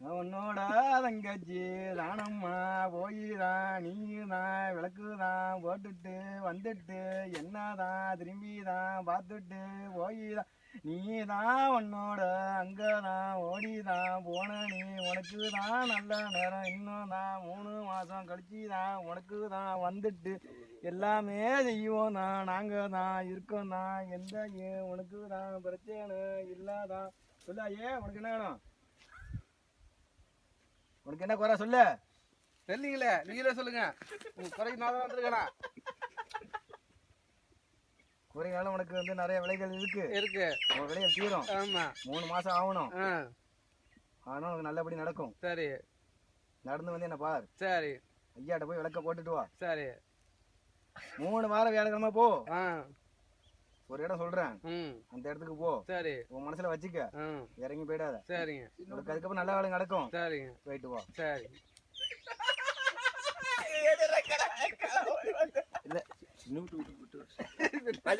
உன்னோட தங்கச்சி தானம்மா போயிதான் நீதான் விளக்குதான் போட்டுட்டு வந்துட்டு என்னதான் திரும்பிதான் பார்த்துட்டு போயிதான் நீதான் உன்னோட அங்கதான் ஓடிதான் போன நீ உனக்கு தான் நல்ல நேரம் இன்னும் தான் 3 மாசம் கழிச்சுதான் உனக்கு தான் வந்துட்டு எல்லாமே செய்வோம் தான் நாங்க தான் இருக்கோம் தான் எந்த உனக்கு தான் பிரச்சனை இல்லாதான் சொல்லாயே உனக்கு என்ன வேணும் உனக்கு என்ன குறை சொல்லு தெரியலீங்களே நீங்களே சொல்லுங்க குறைக்கு நான் தான் வந்துருக்கேனா குறைனாலும் உனக்கு வந்து நிறைய விலைகள் இருக்கு உன் விலையை தீரும். ஆமா 3 மாசம் ஆகணும் ஆனால் உனக்கு நல்லபடி நடக்கும். சரி நடந்து வந்து என்ன பார். சரி ஐயாட்ட போய் விளக்க போட்டுட்டு வா. சரி 3 வாரம் வியாழக்கிழமை போ. ஒரு இடம் சொல்றேன் அந்த இடத்துக்கு போ. சரி உன் மனசுல வச்சுக்க இறங்கி போயிடாத. சரிங்க உனக்கு அதுக்கப்புறம் நல்ல வேலை நடக்கும். சரிங்க போயிட்டு வா. சரி இல்ல